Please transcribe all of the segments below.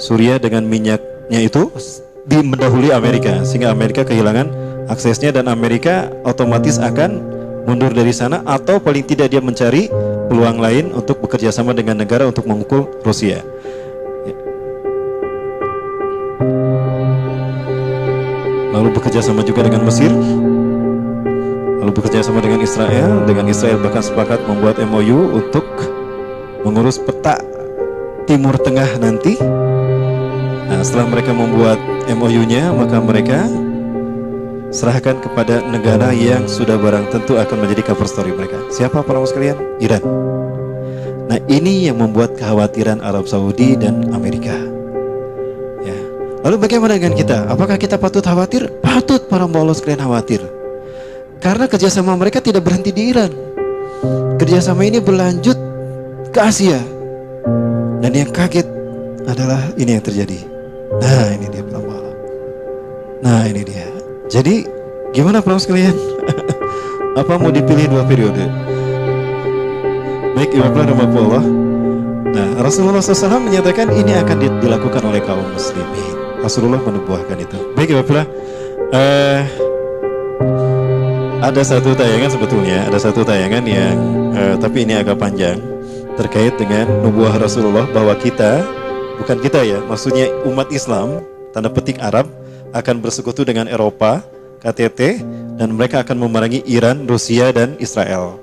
Suriah dengan minyaknya itu mendahului Amerika, sehingga Amerika kehilangan aksesnya dan Amerika otomatis akan mundur dari sana, atau paling tidak dia mencari peluang lain untuk bekerja sama dengan negara untuk memukul Rusia. Lalu bekerja sama juga dengan Mesir, lalu bekerja sama dengan Israel bahkan sepakat membuat MOU untuk mengurus peta Timur Tengah nanti. Nah, setelah mereka membuat MOU-nya, maka mereka serahkan kepada negara yang sudah barang tentu akan menjadi cover story mereka. Siapa para sekalian? Iran. Nah, ini yang membuat kekhawatiran Arab Saudi dan Amerika. Ya. Lalu bagaimana dengan kita? Apakah kita patut khawatir? Patut para Allah sekalian khawatir. Karena kerjasama mereka tidak berhenti di Iran. Kerjasama ini berlanjut ke Asia. Dan yang kaget adalah ini yang terjadi. Nah, ini dia para Allah. Nah, ini dia. Jadi gimana para sekalian? Apa mau dipilih dua periode? Baik, Ibu Rahmatullah. Nah, Rasulullah SAW menyatakan ini akan dilakukan oleh kaum muslimin. Rasulullah menubuhkan itu. Baik, Ibu ada satu tayangan sebetulnya, ada satu tayangan yang tapi ini agak panjang terkait dengan nubuah Rasulullah bahwa kita, bukan kita ya, maksudnya umat Islam, tanda petik Arab, akan bersekutu dengan Eropa, KTT, dan mereka akan memerangi Iran, Rusia, dan Israel.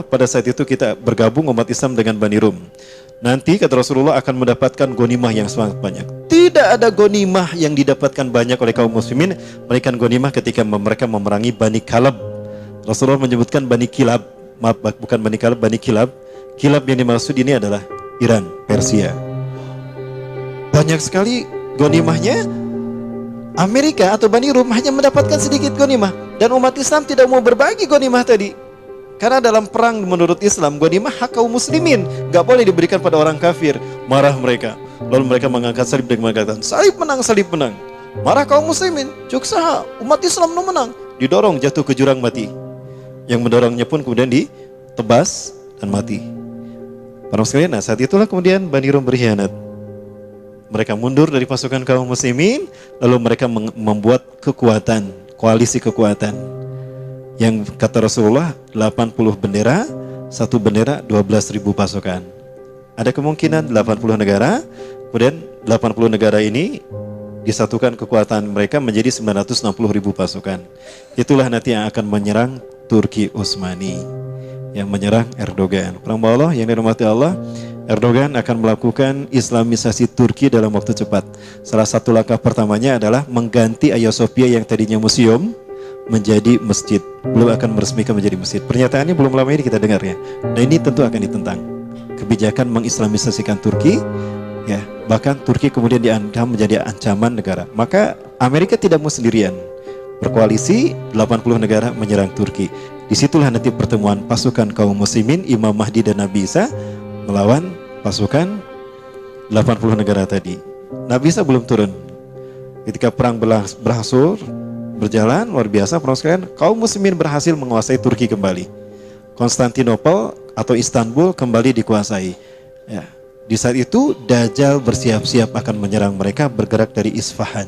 Pada saat itu kita bergabung umat Islam dengan Bani Rum. Nanti kata Rasulullah akan mendapatkan ghanimah yang sangat banyak. Tidak ada ghanimah yang didapatkan banyak oleh kaum muslimin melainkan ghanimah ketika mereka memerangi Bani Kalab. Rasulullah menyebutkan Bani Kilab, maaf bukan Bani Kalab, Bani Kilab. Kilab yang dimaksud ini adalah Iran, Persia. Banyak sekali ghanimahnya. Amerika atau Bani Rum hanya mendapatkan sedikit ghanimah, dan umat Islam tidak mau berbagi ghanimah tadi. Karena dalam perang menurut Islam, ghanimah hak kaum muslimin, gak boleh diberikan pada orang kafir. Marah mereka, lalu mereka mengangkat salib dan mengatakan salib menang, salib menang. Marah kaum muslimin, cuksaha, umat Islam no menang, didorong jatuh ke jurang mati. Yang mendorongnya pun kemudian ditebas dan mati. Para sekalian, nah saat itulah kemudian Bani Rum berkhianat. Mereka mundur dari pasukan kaum muslimin, lalu mereka membuat kekuatan, koalisi kekuatan. Yang kata Rasulullah 80 bendera, satu bendera 12.000 pasukan. Ada kemungkinan 80 negara, kemudian 80 negara ini disatukan kekuatan mereka menjadi 960.000 pasukan. Itulah nanti yang akan menyerang Turki Utsmani, yang menyerang Erdogan. Perang Allah yang dirahmati Allah, Erdogan akan melakukan islamisasi Turki dalam waktu cepat. Salah satu langkah pertamanya adalah mengganti Hagia Sophia yang tadinya museum menjadi masjid. Belum akan meresmikan menjadi masjid. Pernyataannya belum lama ini kita dengar ya. Nah, ini tentu akan ditentang. Kebijakan mengislamisasikan Turki, ya, bahkan Turki kemudian diancam menjadi ancaman negara. Maka Amerika tidak mau sendirian. Berkoalisi 80 negara menyerang Turki. Disitulah nanti pertemuan pasukan kaum muslimin, Imam Mahdi dan Nabi Isa melawan pasukan 80 negara tadi. Nabi Isa belum turun. Ketika perang berlangsung berjalan luar biasa, para sekalian, kaum muslimin berhasil menguasai Turki kembali. Konstantinopel atau Istanbul kembali dikuasai. Ya. Di saat itu Dajjal bersiap-siap akan menyerang mereka, bergerak dari Isfahan.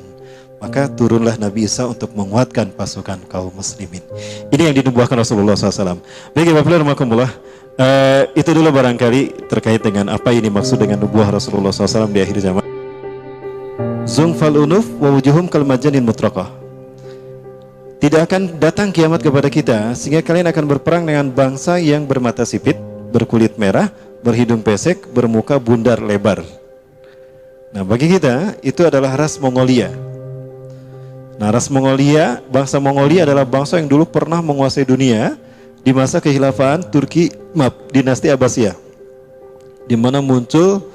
Maka turunlah Nabi Isa untuk menguatkan pasukan kaum muslimin. Ini yang dinubuahkan Rasulullah SAW. Baik, Bapak Rahmatullah, itu dulu barangkali terkait dengan apa ini maksud dengan nubuah Rasulullah SAW di akhir zaman. Zungfal unuf wa wujuhum kal majanin mutraqah. Tidak akan datang kiamat kepada kita sehingga kalian akan berperang dengan bangsa yang bermata sipit, berkulit merah, berhidung pesek, bermuka bundar lebar. Nah, bagi kita itu adalah ras Mongolia. Nah, ras Mongolia, bangsa Mongolia adalah bangsa yang dulu pernah menguasai dunia di masa kekhilafan dinasti Abbasiyah, di mana muncul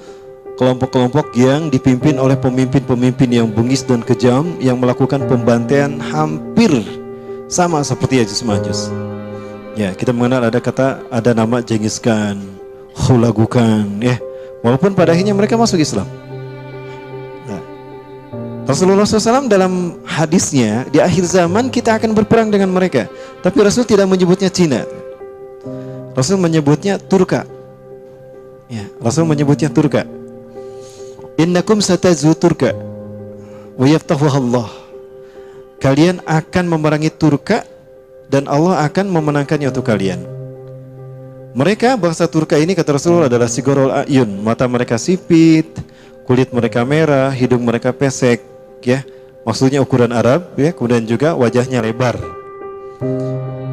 kelompok-kelompok yang dipimpin oleh pemimpin-pemimpin yang bengis dan kejam yang melakukan pembantaian hampir sama seperti Ya'juj Ma'juj. Ya, kita mengenal ada nama Genghis Khan, Hulagu Khan, ya. Walaupun pada akhirnya mereka masuk Islam. Nah, Rasulullah SAW dalam hadisnya, di akhir zaman kita akan berperang dengan mereka. Tapi Rasul tidak menyebutnya Cina. Rasul menyebutnya Turka. Ya, Rasul menyebutnya Turka. Innakum satazu Turka wa yaftahuha Allah. Kalian akan memerangi Turka dan Allah akan memenangkannya untuk kalian. Mereka bangsa Turka ini kata Rasulullah adalah sigorul ayun, mata mereka sipit, kulit mereka merah, hidung mereka pesek, ya. Maksudnya ukuran Arab, ya. Kemudian juga wajahnya lebar.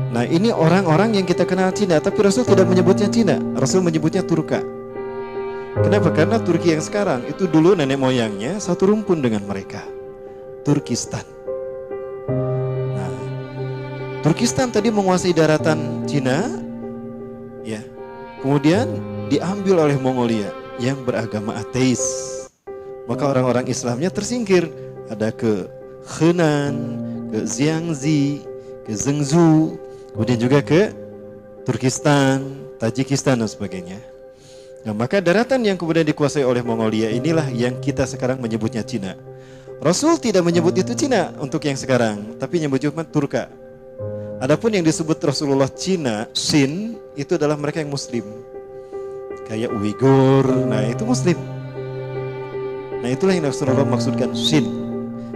Nah, ini orang-orang yang kita kenal Cina, tapi Rasul tidak menyebutnya Cina, Rasul menyebutnya Turka. Kenapa? Karena Turki yang sekarang itu dulu nenek moyangnya satu rumpun dengan mereka, Turkistan. Nah, Turkistan tadi menguasai daratan Cina, ya. Kemudian diambil oleh Mongolia yang beragama ateis. Maka orang-orang Islamnya tersingkir. Ada ke Henan, ke Jiangxi, ke Zhengzhou, kemudian juga ke Turkistan, Tajikistan dan sebagainya. Nah, maka daratan yang kemudian dikuasai oleh Mongolia inilah yang kita sekarang menyebutnya Cina. Rasul tidak menyebut itu Cina untuk yang sekarang, tapi menyebut cuma Turka. Adapun yang disebut Rasulullah Cina, Xin, itu adalah mereka yang Muslim. Kayak Uighur, nah itu Muslim. Nah, itulah yang Rasulullah maksudkan Xin.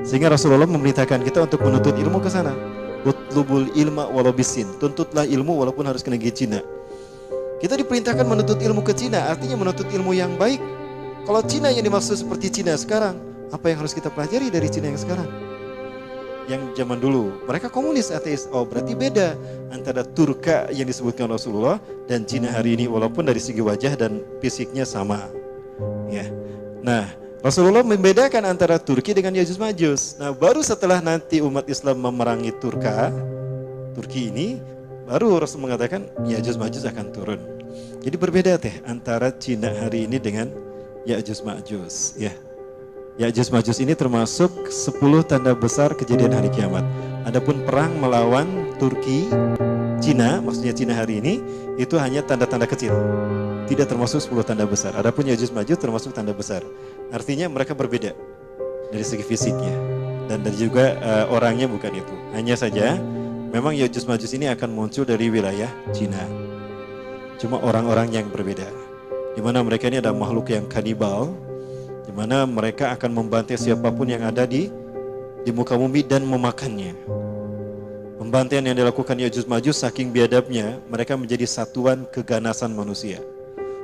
Sehingga Rasulullah memerintahkan kita untuk menuntut ilmu ke sana. Utlubul ilma walau bisin. Tuntutlah ilmu walaupun harus ke negeri Cina. Kita diperintahkan menuntut ilmu ke Cina, artinya menuntut ilmu yang baik. Kalau Cina yang dimaksud seperti Cina sekarang, apa yang harus kita pelajari dari Cina yang sekarang? Yang zaman dulu, mereka komunis ateis. Oh, berarti beda antara Turka yang disebutkan Rasulullah dan Cina hari ini, walaupun dari segi wajah dan fisiknya sama. Ya. Nah, Rasulullah membedakan antara Turki dengan Yajuj Majuj. Nah, baru setelah nanti umat Islam memerangi Turki ini, baru Rasul mengatakan Yajuj Majuj akan turun. Jadi berbeda antara Cina hari ini dengan Yajuj Majuj. Ya, Yajuj Majuj ini termasuk 10 tanda besar kejadian hari kiamat. Adapun perang melawan Turki, Cina, maksudnya Cina hari ini, itu hanya tanda-tanda kecil. Tidak termasuk 10 tanda besar. Adapun Yajuj Majuj termasuk tanda besar. Artinya mereka berbeda dari segi fisiknya dan dari juga orangnya bukan itu. Hanya saja memang Yajuj Majuj ini akan muncul dari wilayah Cina. Cuma orang-orang yang berbeda. Di mana mereka ini ada makhluk yang kanibal, di mana mereka akan membantai siapapun yang ada di muka bumi dan memakannya. Pembantaian yang dilakukan Yajuj Majuj saking biadabnya, mereka menjadi satuan keganasan manusia.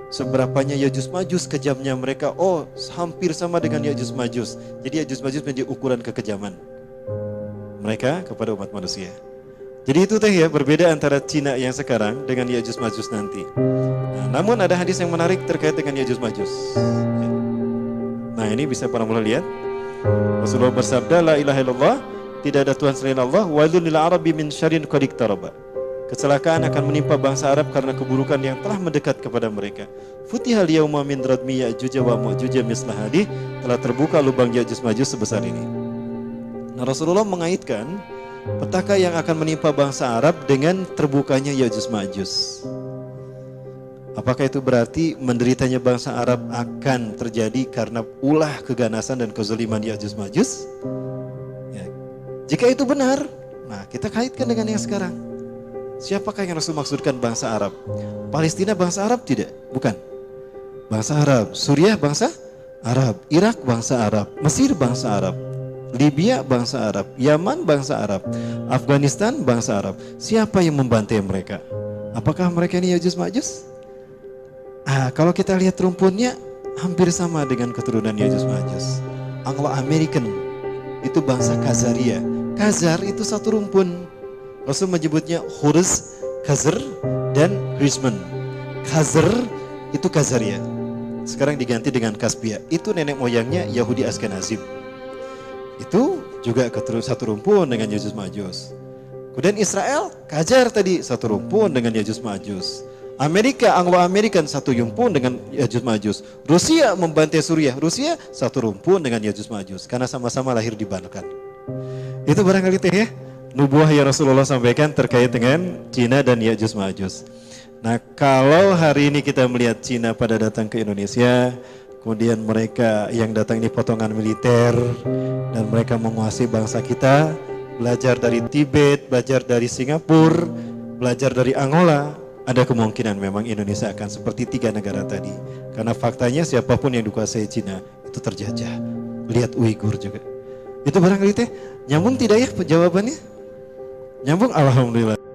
Seberapanya Yajuj Majuj kejamnya mereka, oh hampir sama dengan Yajuj Majuj. Jadi Yajuj Majuj menjadi ukuran kekejaman mereka kepada umat manusia. Jadi itu ya, berbeda antara Cina yang sekarang dengan Yajuj Majuj nanti. Nah, namun ada hadis yang menarik terkait dengan Yajuj Majuj. Nah, ini bisa para mulai lihat. Rasulullah bersabda, la ilaha illallah, tidak ada Tuhan selain Allah, wailul lil arabi min syarrin qad iqtaraba. Kecelakaan akan menimpa bangsa Arab karena keburukan yang telah mendekat kepada mereka. Futihal yauma min radmi Ya'juj wa Ma'juj mislah hadih, telah terbuka lubang Ya'juj Ma'juj sebesar ini. Nah, Rasulullah mengaitkan petaka yang akan menimpa bangsa Arab dengan terbukanya Ya'juj Ma'juj. Apakah itu berarti menderitanya bangsa Arab akan terjadi karena ulah keganasan dan kezaliman Ya'juj Ma'juj? Ya. Jika itu benar, nah kita kaitkan dengan yang sekarang. Siapakah yang Rasul maksudkan bangsa Arab? Palestina bangsa Arab tidak? Bukan. Bangsa Arab. Suriah bangsa Arab. Irak bangsa Arab. Mesir bangsa Arab. Libya bangsa Arab. Yaman bangsa Arab. Afghanistan bangsa Arab. Siapa yang membantai mereka? Apakah mereka ini Ya'juj Ma'juj? Kalau kita lihat rumpunnya hampir sama dengan keturunan Ya'juj Ma'juj. Anglo-American itu bangsa Khazaria. Khazar itu satu rumpun. Rasul menyebutnya Khurz, Khazar, dan Rizman. Khazar itu Khazaria. Sekarang diganti dengan Kaspia. Itu nenek moyangnya Yahudi Askenazim. Itu juga satu rumpun dengan Ya'juj Ma'juj. Kemudian Israel, Qajar tadi satu rumpun dengan Ya'juj Ma'juj. Amerika, Anglo-American satu rumpun dengan Ya'juj Ma'juj. Rusia membantai Suriah. Rusia satu rumpun dengan Ya'juj Ma'juj. Karena sama-sama lahir di Balkan. Itu barangkali ya. Nubuah yang Rasulullah sampaikan terkait dengan Cina dan Ya'juj Ma'juj. Nah, kalau hari ini kita melihat Cina pada datang ke Indonesia, kemudian mereka yang datang ini potongan militer dan mereka menguasai bangsa kita, belajar dari Tibet, belajar dari Singapura, belajar dari Angola, ada kemungkinan memang Indonesia akan seperti 3 negara tadi. Karena faktanya siapapun yang dikuasai Cina itu terjajah. Lihat Uighur juga. Itu barangkali teh nyambung tidak ya jawabannya? Nyambung, alhamdulillah.